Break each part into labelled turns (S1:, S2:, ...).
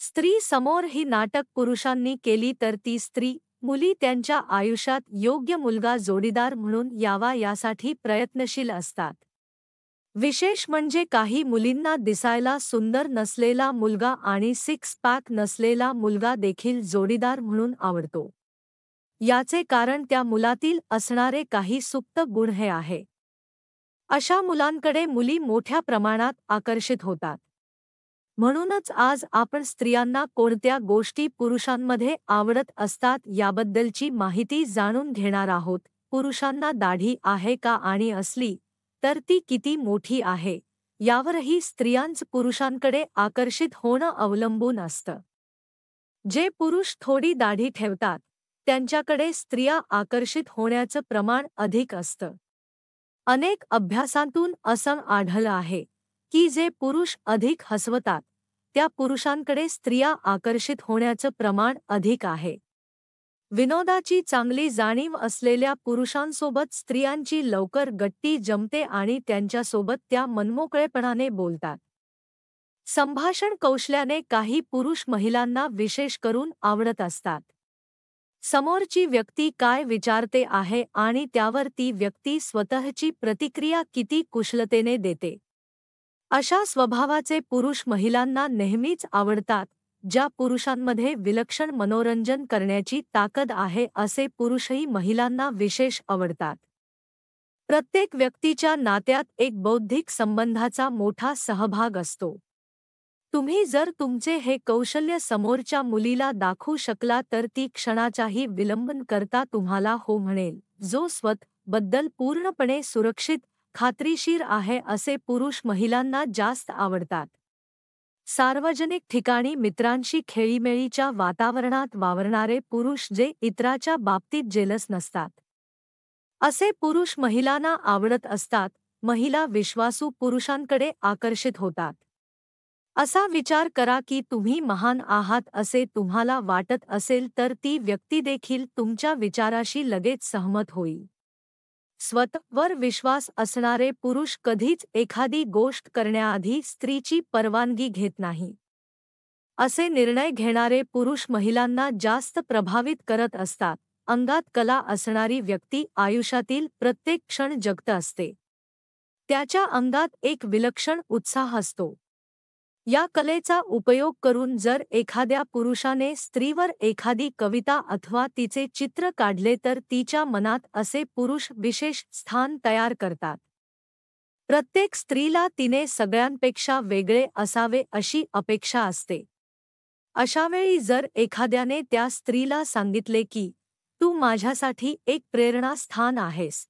S1: स्त्री समोर ही नाटक पुरुषांनी केली तर ती स्त्री, मुली त्यांच्या आयुष्यात योग्य मुलगा जोडीदार म्हणून यावा यासाठी प्रयत्नशील असतात. विशेष म्हणजे काही मुलींना दिसायला सुंदर नसलेला मुलगा आणि सिक्स पॅक नसलेला मुलगा देखील जोडीदार म्हणून आवडतो. याचे कारण त्या मुलातील असणारे काही सुप्त गुण हे आहे. अशा मुलांकडे मुली मोठ्या प्रमाणात आकर्षित होतात. म्हणूनच आज आपण स्त्रियांना कोणत्या गोष्टी पुरुषांमध्ये आवडत असतात याबद्दलची माहिती जाणून घेणार आहोत. पुरुषांना दाढी आहे का आणि असली तर ती किती मोठी आहे यावरही स्त्रियांचं पुरुषांकडे आकर्षित होणं अवलंबून असतं. जे पुरुष थोडी दाढी ठेवतात त्यांच्याकडे स्त्रिया आकर्षित होण्याचं प्रमाण अधिक असतं. अनेक अभ्यासांतून असं आढळलं आहे की जे पुरुष अधिक हसवतात त्या पुरुषांकडे स्त्रिया आकर्षित होण्याचं प्रमाण अधिक आहे. विनोदाची चांगली जाणीव असलेल्या पुरुषांसोबत स्त्रियांची लवकर गट्टी जमते आणि त्यांच्यासोबत त्या मनमोकळेपणाने बोलतात. संभाषण कौशल्याने काही पुरुष महिलांना विशेष करून आवडत असतात. समोरची व्यक्ती काय विचारते आहे आणि त्यावर ती व्यक्ती स्वतःची प्रतिक्रिया किती कुशलतेने देते. अशा स्वभावाचे पुरुष महिलांना नेहमीच आवडतात. ज्या पुरुषांमध्ये विलक्षण मनोरंजन करण्याची ताकद आहे असे पुरुषही महिलांना विशेष आवडतात. प्रत्येक व्यक्तीच्या नात्यात एक बौद्धिक संबंधाचा मोठा सहभाग असतो. तुम्ही जर तुमचे हे कौशल्य समोरच्या मुलीला दाखवू शकला तर ती क्षणाचाही विलंब न करता तुम्हाला हो म्हणेल. जो स्वतःबद्दल पूर्णपणे सुरक्षित, खात्रीशीर आहे असे पुरुष महिलांना जास्त आवडतात. सार्वजनिक ठिकाणी मित्रांशी खेळीमेळीच्या वातावरणात वावरणारे पुरुष जे इतराच्या बाबतीत जेलस नसतात. असे पुरुष महिलांना आवडत असतात. महिला विश्वासू पुरुषांकडे आकर्षित होतात. असा विचार करा की तुम्ही महान आहात असे तुम्हाला वाटत असेल तर ती व्यक्ती देखील तुमच्या विचाराशी लगेच सहमत होईल. स्वतःवर विश्वास असणारे पुरुष कधीच एखादी गोष्ट करण्याआधी स्त्रीची परवानगी घेत नाही. असे निर्णय घेणारे पुरुष महिलांना जास्त प्रभावित करत असतात. अंगात कला असणारी व्यक्ती आयुष्यातील प्रत्येक क्षण जगत असते. त्याच्या अंगात एक विलक्षण उत्साह असतो. या कलेचा उपयोग करून जर एखाद्या पुरुषाने स्त्रीवर एखादी कविता अथवा तिचे चित्र काढले तर तिच्या मनात असे पुरुष विशेष स्थान तयार करतात. प्रत्येक स्त्रीला तिने सगळ्यांपेक्षा वेगळे असावे अशी अपेक्षा असते. अशावेळी जर एखाद्याने त्या स्त्रीला सांगितले की तू माझ्यासाठी एक प्रेरणास्थान आहेस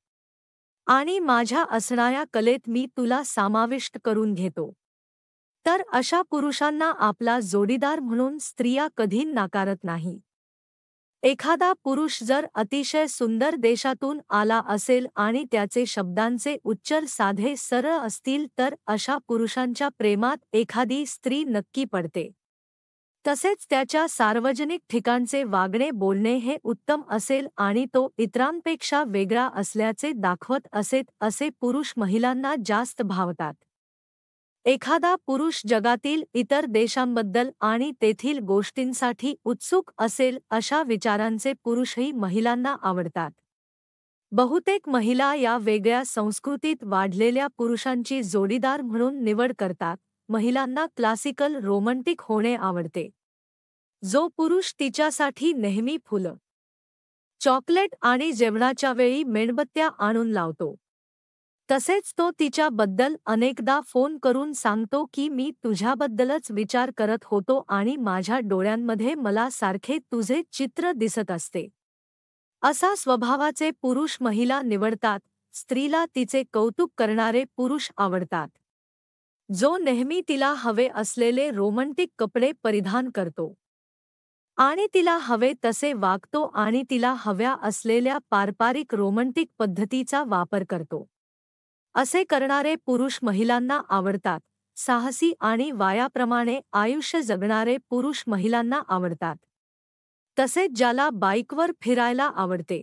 S1: आणि माझ्या असणाऱ्या कलेत मी तुला समाविष्ट करून घेतो, तर अशा पुरुषांना आपला जोडीदार म्हणून स्त्रिया कधी नाकारत नाही. एखादा पुरुष जर अतिशय सुंदर देशातून आला असेल आणि त्याचे शब्दांचे उच्चार साधे सरळ असतील तर अशा पुरुषांच्या प्रेमात एखादी स्त्री नक्की पडते. तसेच त्याच्या सार्वजनिक ठिकाणचे वागणे बोलणे हे उत्तम असेल आणि तो इतरांपेक्षा वेगळा असल्याचे दाखवत असेल असे पुरुष महिलांना जास्त भावतात. एखादा पुरुष जगातील इतर देशांबद्दल आणि तेथील गोष्टींसाठी उत्सुक असेल अशा विचारांचे पुरुषही महिलांना आवडतात. बहुतेक महिला या वेगळ्या संस्कृतीत वाढलेल्या पुरुषांची जोडीदार म्हणून निवड करतात. महिलांना क्लासिकल रोमँटिक होणे आवडते. जो पुरुष तिच्यासाठी नेहमी फुलं, चॉकलेट आणि जेवणाच्या वेळी मेणबत्त्या आणून लावतो. तसेच तो तिच्याबद्दल अनेकदा फोन करून सांगतो की मी तुझ्याबद्दलच विचार करत होतो आणि माझ्या डोळ्यांमध्ये मला सारखे तुझे चित्र दिसत असते. असा स्वभावाचे पुरुष महिला निवडतात. स्त्रीला तिचे कौतुक करणारे पुरुष आवडतात. जो नेहमी तिला हवे असलेले रोमँटिक कपडे परिधान करतो आणि तिला हवे तसे वागतो आणि तिला हव्या असलेल्या पारंपरिक रोमँटिक पद्धतीचा वापर करतो. असे करणारे पुरुष महिलांना आवडतात. साहसी आणि वायाप्रमाणे आयुष्य जगणारे पुरुष महिलांना आवडतात. तसेच ज्याला बाईकवर फिरायला आवडते,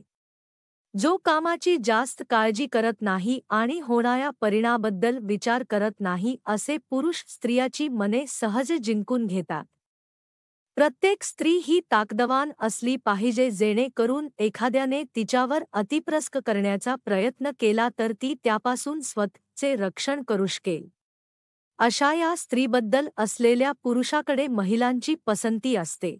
S1: जो कामाची जास्त काळजी करत नाही आणि होणाऱ्या परिणामाबद्दल विचार करत नाही असे पुरुष स्त्रियाची मने सहज जिंकून घेतात. प्रत्येक स्त्री ही ताकदवान असली पाहिजे, जेणेकरून एखाद्याने तिच्यावर अतिप्रसंग करण्याचा प्रयत्न केला तर ती त्यापासून स्वतःचे रक्षण करू शकेल. अशा या स्त्रीबद्दल असलेल्या पुरुषाकडे महिलांची पसंती असते.